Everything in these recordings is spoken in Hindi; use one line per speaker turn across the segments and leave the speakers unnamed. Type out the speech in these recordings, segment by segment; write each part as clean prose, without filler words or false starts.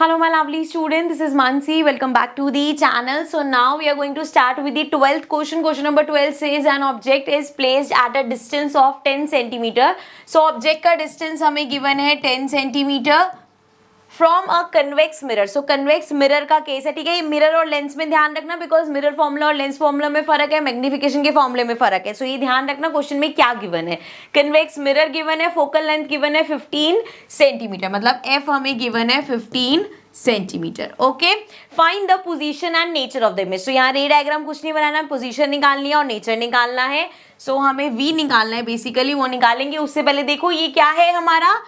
Hello my lovely student, this is Mansi. Welcome back to the channel. So now we are going to start with the 12th question. Question number 12 says an object is placed at a distance of 10 centimeter. So object का distance हमें given है 10 centimeter from a convex mirror. So convex mirror का केस है, ठीक है. ये मिरर और लेंस में ध्यान रखना, बिकॉज मिरर फॉर्मूला और लेंस फॉर्मूला में फर्क है, मैग्निफिकेशन के फॉर्मूले में फर्क है. सो ये ध्यान रखना क्वेश्चन में क्या गिवन है. कन्वेक्स मिरर गिवन है, फोकल लेंथ गिवन है 15 सेंटीमीटर, मतलब एफ हमें गिवन है 15 centimetre. Okay, find the position and nature of the image. तो यहाँ रे डायग्राम कुछ नहीं बनाना, पोजीशन निकालनी है और नेचर निकालना है. सो हमें वी निकालना है, बेसिकली वो निकालेंगे. उससे पहले देखो ये क्या है, हमारा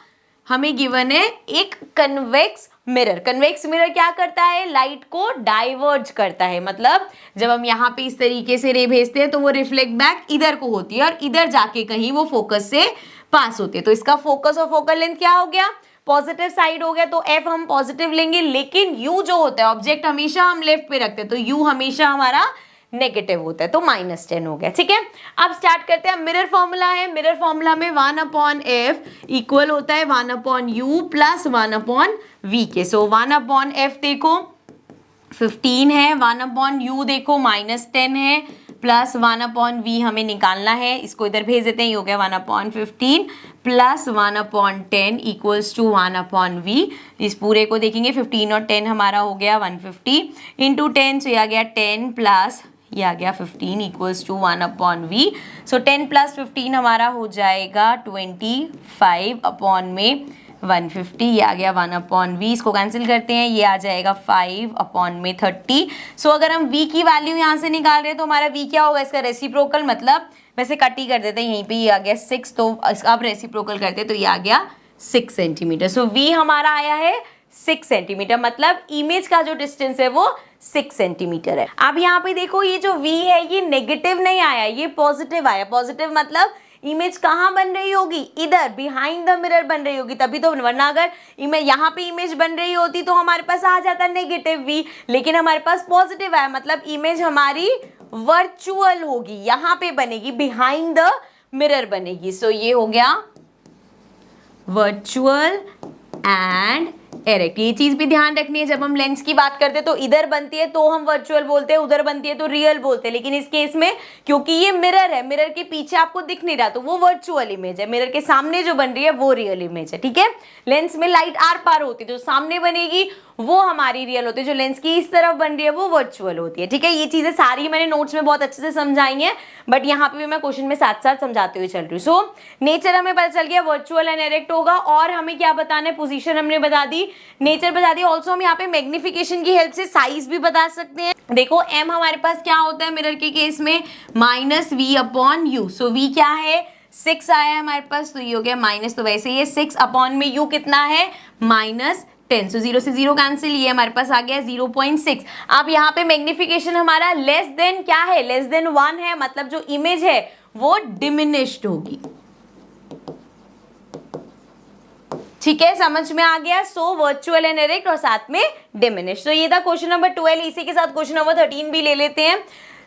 हमें गिवन है एक कन्वेक्स मिरर. कन्वेक्स मिरर क्या करता है, लाइट को डाइवर्ज करता है. मतलब जब हम यहाँ पे इस तरीके से रे भेजते हैं तो वो रिफ्लेक्ट बैक इधर को होती है और इधर जाके कहीं वो फोकस से पास होती है. तो इसका फोकस और फोकल लेंथ क्या हो गया, पॉजिटिव साइड हो गया. तो एफ हम पॉजिटिव लेंगे, लेकिन यू जो होता है, ऑब्जेक्ट हमेशा हम लेफ्ट पे रखते हैं, तो यू हमेशा हमारा नेगेटिव होता है. तो -10 हो गया, ठीक है. अब स्टार्ट करते हैं. मिरर फॉर्मूला है, मिरर फॉर्मूला में 1/f इक्वल होता है 1/u प्लस 1/v के. सो 1/f देखो 15 है, 1/u देखो -10 है, प्लस 1/v हमें निकालना है. इसको इधर भेज देते हैं, ये हो गया 1/15 प्लस 1/10 इक्वल्स टू 1/v. इस पूरे को देखेंगे, 15 और 10 हमारा हो गया 150 इंटू 10. सो ये आ गया 10 प्लस ये आ गया 15 equals to 1/v. So 10 plus 15 हमारा हो जाएगा 25 अपॉन में 150. ये आ गया 1/v. इसको कैंसिल करते हैं, ये आ जाएगा 5 अपॉन में 30. सो अगर हम v की वैल्यू यहाँ से निकाल रहे हैं तो हमारा v क्या होगा, इसका रेसिप्रोकल, मतलब वैसे कट ही कर देते हैं, यहीं पे ये आ गया 6. तो अब रेसिप्रोकल करते हैं तो ये आ गया 6 सेंटीमीटर. सो v हमारा आया है 6 सेंटीमीटर, मतलब इमेज का जो डिस्टेंस है वो 6 सेंटीमीटर है. अब यहाँ पे देखो ये जो v है ये नेगेटिव नहीं आया, ये पॉजिटिव आया. पॉजिटिव मतलब इमेज कहाँ बन रही होगी, इधर बिहाइंड द मिरर बन रही होगी, तभी तो. वरना अगर इमेज यहाँ पे इमेज बन रही होती तो हमारे पास आ जाता नेगेटिव v, लेकिन हमारे पास पॉजिटिव आया, मतलब इमेज हमारी वर्चुअल होगी, यहाँ पे बनेगी, बिहाइंड द मिरर बनेगी. सो ये हो गया वर्चुअल एंड एरेक्ट. ये चीज भी ध्यान रखनी है, जब हम लेंस की बात करते हैं तो इधर बनती है तो हम वर्चुअल बोलते हैं, उधर बनती है तो रियल बोलते हैं. लेकिन इस केस में क्योंकि ये मिरर है, मिरर के पीछे आपको दिख नहीं रहा तो वो वर्चुअल इमेज है, मिरर के सामने जो बन रही है वो रियल इमेज है, ठीक है. लेंस में लाइट आर पार होती है, जो सामने बनेगी वो हमारी रियल होती है, जो लेंस की इस तरफ बन रही है वो वर्चुअल होती है, ठीक है. ये चीजें सारी मैंने नोट्स में बहुत अच्छे से समझाई हैं, बट यहाँ पे भी मैं क्वेश्चन में साथ साथ समझाते हुए चल रही हूँ. सो नेचर हमें पता चल गया, वर्चुअल एंड एरेक्ट होगा. और हमें क्या बताना है, पोजीशन हमने बता दी, नेचर बता दी. ऑल्सो हम यहाँ पे मैग्निफिकेशन की हेल्प से साइज भी बता सकते हैं. देखो m हमारे पास क्या होता है मिरर के केस में, -v/u. सो v क्या है, 6 आया है हमारे पास, तो ये हो गया माइनस. तो वैसे ये 6 अपॉन में u कितना है, -10. सो 0 से 0 कैंसिल, ये हमारे पास आ गया 0.6. अब यहाँ पे मैग्निफिकेशन हमारा लेस देन क्या है, लेस देन 1 है, मतलब जो इमेज है वो डिमिनिश्ड होगी, ठीक है. समझ में आ गया. सो वर्चुअल एंड एरेक्ट और साथ में डिमिनिश. तो ये था क्वेश्चन नंबर 12. इसी के साथ क्वेश्चन नंबर 13 भी ले लेते हैं.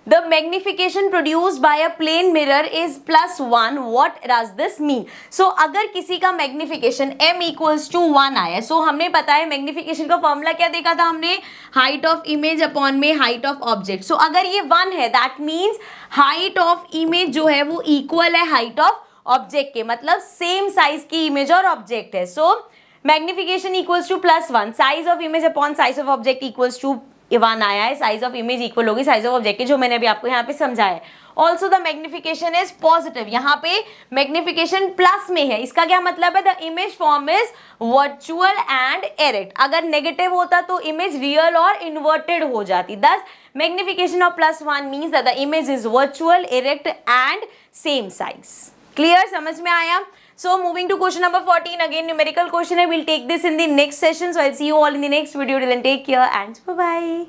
The magnification produced by a plane mirror is +1. What does this mean. So अगर किसी का मैग्निफिकेशन m इक्वल्स टू 1 आया, सो हमने पता है मैग्निफिकेशन का फॉर्मूला क्या देखा था हमने, हाइट ऑफ इमेज अपॉन में हाइट ऑफ ऑब्जेक्ट. सो अगर ये 1 है that means height of image जो है वो इक्वल है हाइट ऑफ ऑब्जेक्ट के, मतलब सेम साइज की इमेज और ऑब्जेक्ट है. So magnification equals to +1, size of image upon size of object equals to 1 आया है. साइज ऑफ इमेज इक्वल होगी साइज ऑफ ऑब्जेक्ट के, जो मैंने अभी आपको यहाँ पे समझाया है. Also the magnification is positive. यहाँ पे मैग्निफिकेशन प्लस में है, इसका क्या मतलब है, the image form is virtual and erect. अगर नेगेटिव होता तो इमेज रियल और इन्वर्टेड हो जाती. दस magnification of +1 means that the image is virtual, erect and same size. Clear, समझ में आया. So moving to question number 14, again numerical question. I will take this in the next session. So I'll see you all in the next video. Till then, take care and bye bye.